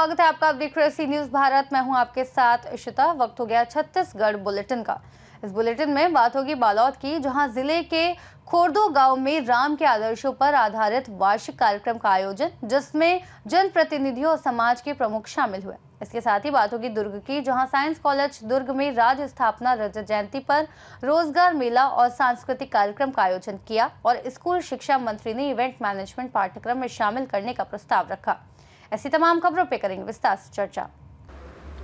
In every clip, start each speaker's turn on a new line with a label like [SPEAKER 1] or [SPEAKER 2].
[SPEAKER 1] स्वागत है आपका। आप देख रहे हैं सी न्यूज भारत। मैं हूं आपके साथ इशिता। वक्त हो गया छत्तीसगढ़ बुलेटिन का। इस बुलेटिन में बात होगी बालोद की, जहां जिले के खोरदो गांव में राम के आदर्शों पर आधारित वार्षिक कार्यक्रम का आयोजन, जिसमें जनप्रतिनिधियों और समाज के प्रमुख शामिल हुए। इसके साथ ही बात होगी दुर्ग की, जहां साइंस कॉलेज दुर्ग में राज्य स्थापना रजत जयंती पर रोजगार मेला और सांस्कृतिक कार्यक्रम का आयोजन किया और स्कूल शिक्षा मंत्री ने इवेंट मैनेजमेंट पाठ्यक्रम में शामिल करने का प्रस्ताव रखा। ऐसी तमाम खबरों पे करेंगे विस्तार से चर्चा।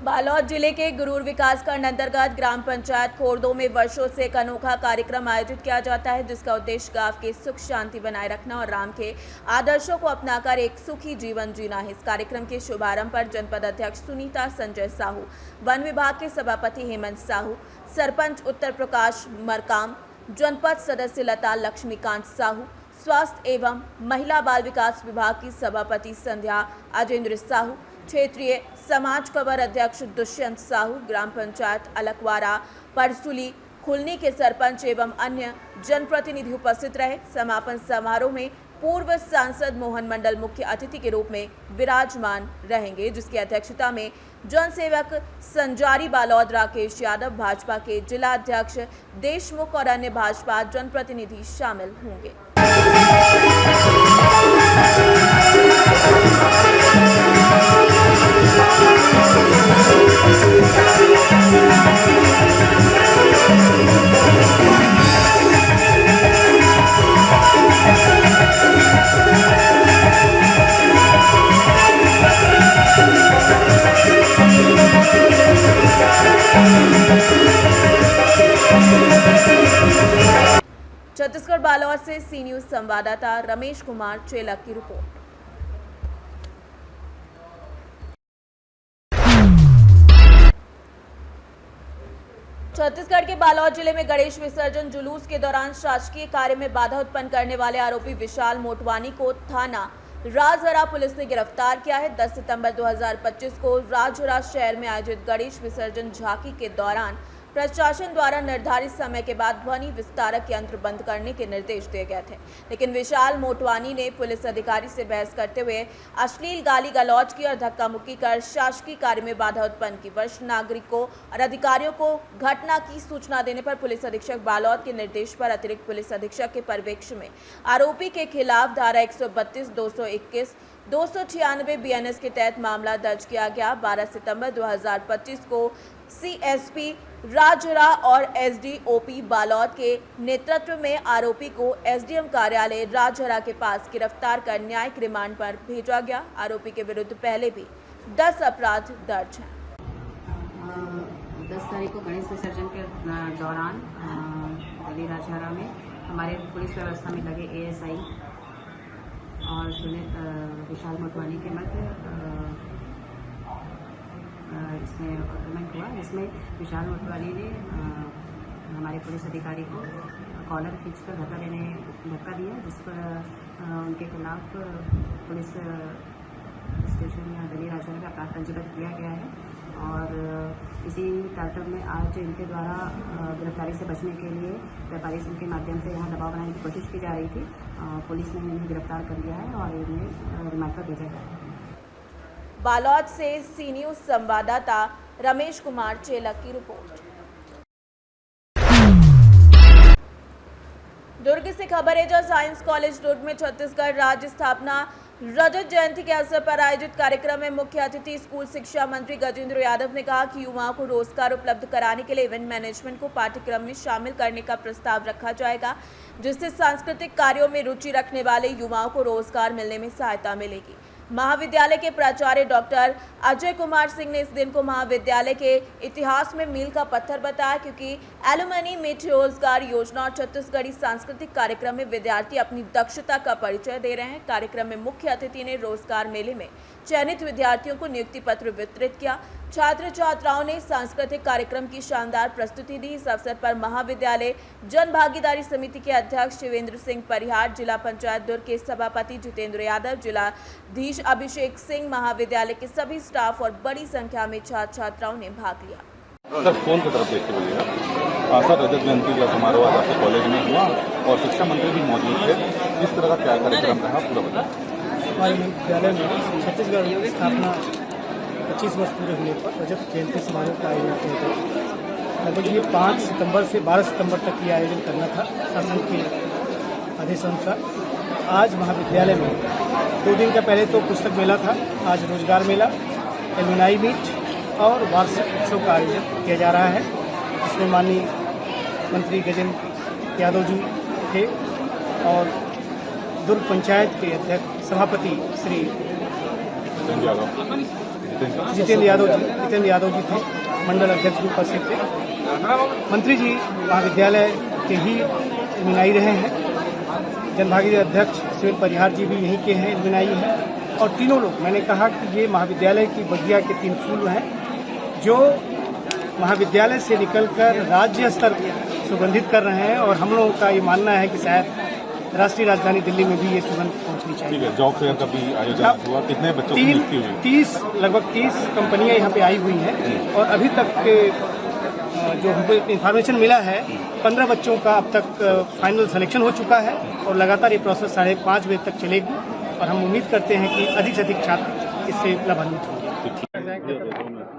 [SPEAKER 2] बालोद जिले के गुरूर विकासखंड अंतर्गत ग्राम पंचायत खोरदो में वर्षों से एक अनोखा कार्यक्रम आयोजित किया जाता है, जिसका उद्देश्य गांव की सुख शांति बनाए रखना और राम के आदर्शों को अपनाकर एक सुखी जीवन जीना है। इस कार्यक्रम के शुभारंभ पर जनपद अध्यक्ष सुनीता संजय साहू, वन विभाग के सभापति हेमंत साहू, सरपंच उत्तर प्रकाश मरकाम, जनपद सदस्य लता लक्ष्मीकांत साहू, स्वास्थ्य एवं महिला बाल विकास विभाग की सभापति संध्या अजेंद्र साहू, क्षेत्रीय समाज कवर अध्यक्ष दुष्यंत साहू, ग्राम पंचायत अलकवारा परसुली खुलनी के सरपंच एवं अन्य जनप्रतिनिधि उपस्थित रहे। समापन समारोह में पूर्व सांसद मोहन मंडल मुख्य अतिथि के रूप में विराजमान रहेंगे, जिसकी अध्यक्षता में जन सेवक संजारी बालोद राकेश यादव, भाजपा के जिला अध्यक्ष देशमुख और अन्य भाजपा जनप्रतिनिधि शामिल होंगे। छत्तीसगढ़ बालोद से सी न्यूज संवाददाता रमेश कुमार चेलक की रिपोर्ट। छत्तीसगढ़ के बालोद जिले में गणेश विसर्जन जुलूस के दौरान शासकीय कार्य में बाधा उत्पन्न करने वाले आरोपी विशाल मोटवानी को थाना राजहरा पुलिस ने गिरफ्तार किया है। 10 सितंबर 2025 को राजहरा शहर में आयोजित गणेश विसर्जन झांकी के दौरान प्रशासन द्वारा निर्धारित समय के बाद ध्वनि विस्तारक यंत्र बंद करने के निर्देश दिए गए थे, लेकिन विशाल मोटवानी ने पुलिस अधिकारी से बहस करते हुए अश्लील गाली गलौज की और धक्का मुक्की कर शासकीय कार्य में बाधा उत्पन्न की। वरिष्ठ नागरिकों और अधिकारियों को घटना की सूचना देने पर पुलिस अधीक्षक बालोद के निर्देश पर अतिरिक्त पुलिस अधीक्षक के पर्यवेक्षण में आरोपी के खिलाफ धारा 132, 221, 296 बीएनएस के तहत मामला दर्ज किया गया। 12 सितंबर 2025 को सीएसपी राजहरा और एसडीओपी बालोद के नेतृत्व में आरोपी को एसडीएम कार्यालय राजहरा के पास गिरफ्तार कर न्यायिक रिमांड पर भेजा गया। आरोपी के विरुद्ध पहले भी 10 अपराध दर्ज हैं।
[SPEAKER 3] 10 तारीख को गणेश विसर्जन के दौरान गली राजहरा में हमारे पुलिस व्यवस्था में लगे एएसआई और विशाल मोटवानी के मध्य इसमें आर्गुमेंट हुआ, जिसमें विशाल मोटवानी ने हमारे पुलिस अधिकारी को कॉलर खींचकर धक्का दिया, जिस पर उनके खिलाफ पुलिस स्टेशन या गली राजहरा का अपराध पंजीबद्ध किया गया है। और इसी कार्यक्रम में आज इनके द्वारा गिरफ्तारी से बचने के लिए व्यापारी संघ के माध्यम से यहाँ दबाव बनाने की कोशिश की जा रही थी। पुलिस ने इन्हें गिरफ्तार कर लिया है और इन्हें रिमांड पर भेजा गया है।
[SPEAKER 2] बालोद से सी न्यूज संवाददाता रमेश कुमार चेलक की रिपोर्ट। दुर्ग से खबर है, जो साइंस कॉलेज दुर्ग में छत्तीसगढ़ राज्य स्थापना रजत जयंती के अवसर पर आयोजित कार्यक्रम में मुख्य अतिथि स्कूल शिक्षा मंत्री गजेंद्र यादव ने कहा कि युवाओं को रोजगार उपलब्ध कराने के लिए इवेंट मैनेजमेंट को पाठ्यक्रम में शामिल करने का प्रस्ताव रखा जाएगा, जिससे सांस्कृतिक कार्यों में रुचि रखने वाले युवाओं को रोजगार मिलने में सहायता मिलेगी। महाविद्यालय के प्राचार्य डॉक्टर अजय कुमार सिंह ने इस दिन को महाविद्यालय के इतिहास में मील का पत्थर बताया, क्योंकि एलुमनी मीट रोजगार योजना और छत्तीसगढ़ी सांस्कृतिक कार्यक्रम में विद्यार्थी अपनी दक्षता का परिचय दे रहे हैं। कार्यक्रम में मुख्य अतिथि ने रोजगार मेले में चयनित विद्यार्थियों को नियुक्ति पत्र वितरित किया। छात्र छात्राओं ने सांस्कृतिक कार्यक्रम की शानदार प्रस्तुति दी। इस अवसर पर महाविद्यालय जन भागीदारी समिति के अध्यक्ष शिवेंद्र सिंह परिहार, जिला पंचायत दुर्ग के सभापति जितेंद्र यादव, जिलाधीश अभिषेक सिंह, महाविद्यालय के सभी स्टाफ और बड़ी संख्या में छात्र छात्राओं ने भाग लिया।
[SPEAKER 4] सर फोन की तरफ देखते बोलिएगा। सर रजत जयंती का समारोह आज आपके कॉलेज में हुआ और शिक्षा मंत्री भी मौजूद थे, किस तरह का क्या कार्यक्रम रहा पूरा बताएं।
[SPEAKER 5] हमारे विद्यालय में छत्तीसगढ़ स्थापना 25 वर्ष पूरे होने पर रजत जयंती समारोह का आयोजन किया गया। लगभग ये 5 सितंबर से 12 सितंबर तक ये आयोजन करना था शासन के आदेश अनुसार। आज महाविद्यालय में 2 दिन का पहले तो पुस्तक मेला था, आज रोजगार मेला, एलुमनाई मीट और वार्षिक उत्सव का आयोजन किया जा रहा है, जिसमें माननीय मंत्री गजेंद्र यादव जी थे और दुर्ग पंचायत के अध्यक्ष सभापति श्री जितेंद्र यादव जी थे, मंडल अध्यक्ष भी उपस्थित थे। मंत्री जी महाविद्यालय के ही एलुमनाई रहे हैं, जनभागीदारी अध्यक्ष सुनील परिहार जी भी यहीं के हैं, एलुमनाई हैं, और तीनों लोग, मैंने कहा कि ये महाविद्यालय की बगिया के 3 फूल हैं जो महाविद्यालय से निकलकर राज्य स्तर सुगंधित कर रहे हैं, और हम लोगों का ये मानना है कि शायद राष्ट्रीय राजधानी दिल्ली में भी ये सुगंध पहुंचनी चाहिए।
[SPEAKER 4] ठीक है, जॉब फेयर का भी आयोजन हुआ, कितने बच्चों की नियुक्ति हुई? लगभग 30 कंपनियां यहाँ पे आई हुई हैं, और अभी तक के जो हमको इन्फॉर्मेशन मिला है 15 बच्चों का अब तक फाइनल सिलेक्शन हो चुका है, और लगातार ये प्रोसेस 5:30 बजे तक चलेगी, और हम उम्मीद करते हैं कि अधिक से अधिक छात्र इससे लाभान्वित होंगे।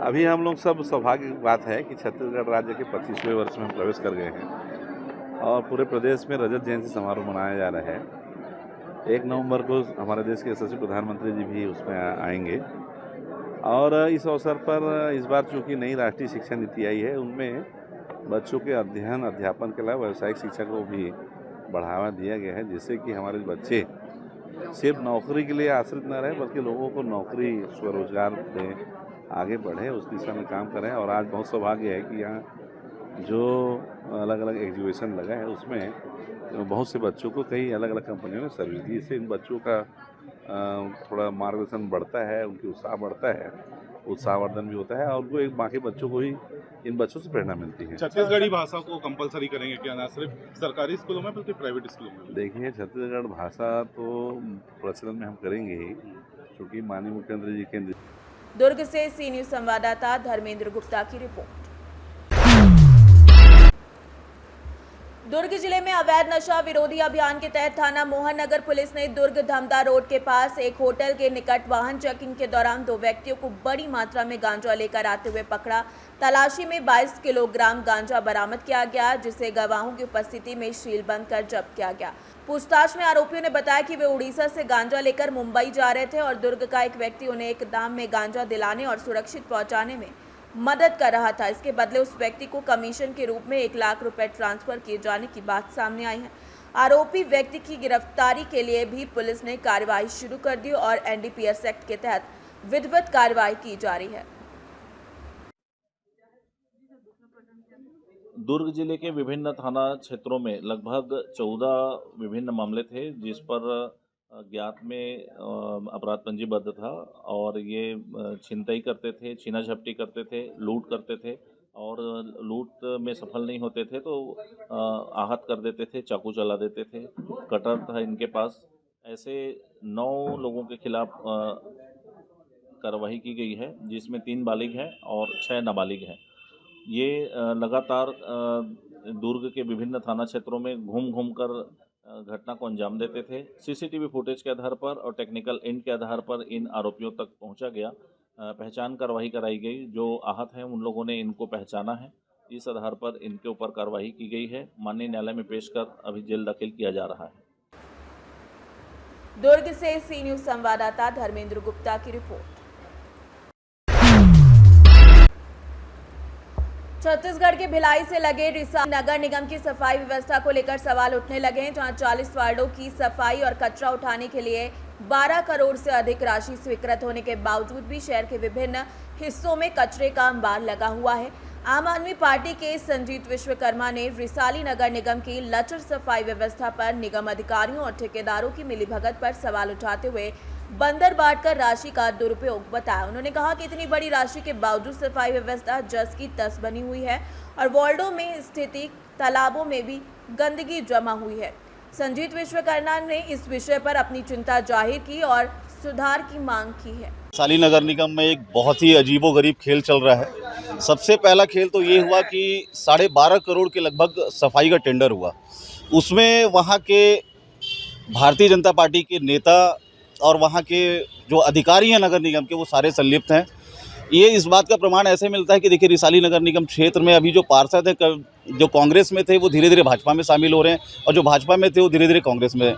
[SPEAKER 6] अभी हम लोग सब सौभाग्य की बात है कि छत्तीसगढ़ राज्य के 25वें वर्ष में हम प्रवेश कर गए हैं, और पूरे प्रदेश में रजत जयंती समारोह मनाया जा रहा है। 1 नवंबर को हमारे देश के यशस्वी प्रधानमंत्री जी भी उसमें आएंगे, और इस अवसर पर इस बार चूँकि नई राष्ट्रीय शिक्षा नीति आई है, उनमें बच्चों के अध्ययन अध्यापन के अलावा व्यावसायिक शिक्षा को भी बढ़ावा दिया गया है, जिससे कि हमारे बच्चे सिर्फ नौकरी के लिए आश्रित न रहे, बल्कि लोगों को नौकरी स्वरोजगार दें, आगे बढ़े, उस दिशा में काम करें। और आज बहुत सौभाग्य है कि यहाँ जो अलग अलग एग्जीबिशन लगा है, उसमें बहुत से बच्चों को कई अलग अलग कंपनियों ने सर्विस दी। इससे इन बच्चों का थोड़ा मार्गदर्शन बढ़ता है, उनकी उत्साह बढ़ता है, उत्साहवर्धन भी होता है, और उनको एक बाकी बच्चों को ही इन बच्चों से प्रेरणा मिलती है।
[SPEAKER 4] छत्तीसगढ़ी भाषा को कंपलसरी करेंगे क्या, ना सिर्फ सरकारी स्कूलों में बल्कि प्राइवेट स्कूलों में?
[SPEAKER 6] देखिए, छत्तीसगढ़ भाषा तो प्रचलन में हम करेंगे ही, क्योंकि माननीय मुख्यमंत्री जी के।
[SPEAKER 2] दुर्ग से सी न्यूज संवाददाता धर्मेंद्र गुप्ता की रिपोर्ट। दुर्ग जिले में अवैध नशा विरोधी अभियान के तहत थाना मोहन नगर पुलिस ने दुर्ग धमदा रोड के पास एक होटल के निकट वाहन चेकिंग के दौरान 2 व्यक्तियों को बड़ी मात्रा में गांजा लेकर आते हुए पकड़ा। तलाशी में 22 किलोग्राम गांजा बरामद किया गया, जिसे गवाहों की उपस्थिति में सीलबंद कर जब्त किया गया। पूछताछ में आरोपियों ने बताया कि वे उड़ीसा से गांजा लेकर मुंबई जा रहे थे, और दुर्ग का एक व्यक्ति उन्हें एक दाम में गांजा दिलाने और सुरक्षित पहुंचाने में मदद कर रहा था। इसके बदले उस व्यक्ति को कमीशन के रूप में 1 लाख रुपए ट्रांसफर किए जाने की बात सामने आई है। आरोपी व्यक्ति की गिरफ्तारी के लिए भी पुलिस ने कार्रवाई शुरू कर दी, और एनडीपीएस एक्ट के तहत विधिवत कार्रवाई की जा रही है।
[SPEAKER 7] दुर्ग जिले के विभिन्न थाना क्षेत्रों में लगभग 14 विभिन्न मामले थे, जिस पर ज्ञात में अपराध पंजीबद्ध था, और ये छिनतई करते थे, छीना झपटी करते थे, लूट करते थे, और लूट में सफल नहीं होते थे तो आहत कर देते थे, चाकू चला देते थे, कटर था इनके पास। ऐसे 9 लोगों के खिलाफ कार्रवाई की गई है, जिसमें 3 बालिग हैं और 6 नाबालिग हैं। ये लगातार दुर्ग के विभिन्न थाना क्षेत्रों में घूम कर घटना को अंजाम देते थे। सीसीटीवी फुटेज के आधार पर और टेक्निकल एंड के आधार पर इन आरोपियों तक पहुंचा गया। पहचान कार्रवाई कराई गई। जो आहत हैं उन लोगों ने इनको पहचाना है, इस आधार पर इनके ऊपर कार्रवाई की गई है। माननीय न्यायालय में पेश कर अभी जेल दाखिल किया जा रहा है।
[SPEAKER 2] दुर्ग से सी न्यूज संवाददाता धर्मेंद्र गुप्ता की रिपोर्ट। छत्तीसगढ़ के भिलाई से लगे रिसा नगर निगम की सफाई व्यवस्था को लेकर सवाल उठने लगे हैं, जहां 40 वार्डों की सफाई और कचरा उठाने के लिए 12 करोड़ से अधिक राशि स्वीकृत होने के बावजूद भी शहर के विभिन्न हिस्सों में कचरे का अंबार लगा हुआ है। आम आदमी पार्टी के संजीत विश्वकर्मा ने रिसाली नगर निगम की लचर सफाई व्यवस्था पर निगम अधिकारियों और ठेकेदारों की मिलीभगत पर सवाल उठाते हुए बंदर बांटकर राशि का दुरुपयोग बताया। उन्होंने कहा कि इतनी बड़ी राशि के बावजूद सफाई व्यवस्था जस की तस बनी हुई है और वार्डों में स्थित तालाबों में भी गंदगी जमा हुई है। संजीत विश्वकर्मा ने इस विषय पर अपनी चिंता जाहिर की और सुधार की मांग की है।
[SPEAKER 8] रिसाली नगर निगम में एक बहुत ही अजीबोगरीब खेल चल रहा है। सबसे पहला खेल तो ये हुआ कि 12.5 करोड़ के लगभग सफाई का टेंडर हुआ। उसमें वहाँ के भारतीय जनता पार्टी के नेता और वहाँ के जो अधिकारी हैं नगर निगम के, वो सारे संलिप्त हैं। ये इस बात का प्रमाण ऐसे मिलता है कि देखिए रिसाली नगर निगम क्षेत्र में अभी जो पार्षद है जो कांग्रेस में थे वो धीरे धीरे भाजपा में शामिल हो रहे हैं, और जो भाजपा में थे वो धीरे धीरे कांग्रेस में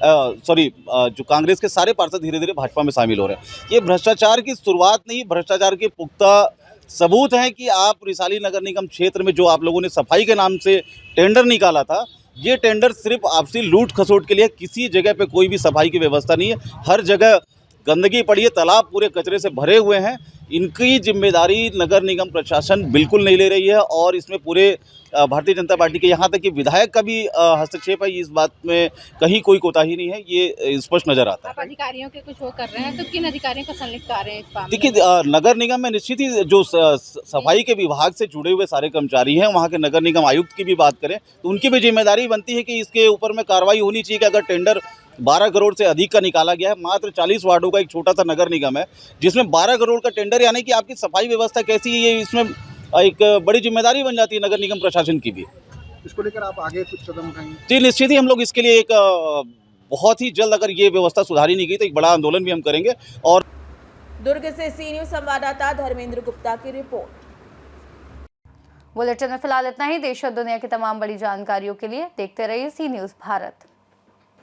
[SPEAKER 8] जो कांग्रेस के सारे पार्षद धीरे धीरे भाजपा में शामिल हो रहे हैं। ये भ्रष्टाचार की शुरुआत नहीं, भ्रष्टाचार के पुख्ता सबूत हैं कि आप रिसाली नगर निगम क्षेत्र में जो आप लोगों ने सफाई के नाम से टेंडर निकाला था, ये टेंडर सिर्फ आपसी लूट खसोट के लिए, किसी जगह पे कोई भी सफाई की व्यवस्था नहीं है। हर जगह गंदगी पड़ी है, तालाब पूरे कचरे से भरे हुए हैं। इनकी जिम्मेदारी नगर निगम प्रशासन बिल्कुल नहीं ले रही है, और इसमें पूरे भारतीय जनता पार्टी के यहाँ तक कि विधायक का भी हस्तक्षेप है। इस बात में कहीं कोई कोताही नहीं है, ये स्पष्ट नजर आता है।
[SPEAKER 9] आप अधिकारियों के कुछ वो कर रहे हैं, तो किन अधिकारियों को संलिप्त आ रहे हैं इस मामले में?
[SPEAKER 8] देखिए नगर निगम में निश्चित ही जो सफाई के विभाग से जुड़े हुए सारे कर्मचारी हैं, वहाँ के नगर निगम आयुक्त की भी बात करें तो उनकी भी जिम्मेदारी बनती है कि इसके ऊपर में कार्रवाई होनी चाहिए कि अगर टेंडर 12 करोड़ से अधिक का निकाला गया है, मात्र 40 वार्डों का एक छोटा सा नगर निगम है जिसमें 12 करोड़ का टेंडर, यानी कि आपकी सफाई व्यवस्था कैसी है, ये इसमें एक बड़ी जिम्मेदारी बन जाती है नगर निगम प्रशासन की भी।
[SPEAKER 10] इसको लेकर आप आगे कुछ कदम उठाएंगे?
[SPEAKER 8] जी निश्चित ही हम लोग इसके लिए एक बहुत ही जल्द, अगर ये व्यवस्था सुधारी नहीं गई तो एक बड़ा आंदोलन भी हम करेंगे। और
[SPEAKER 2] दुर्ग से सी न्यूज संवाददाता धर्मेंद्र गुप्ता की रिपोर्ट।
[SPEAKER 1] बुलेटिन में फिलहाल इतना ही। देश और दुनिया की तमाम बड़ी जानकारियों के लिए देखते रहिए सी न्यूज़ भारत।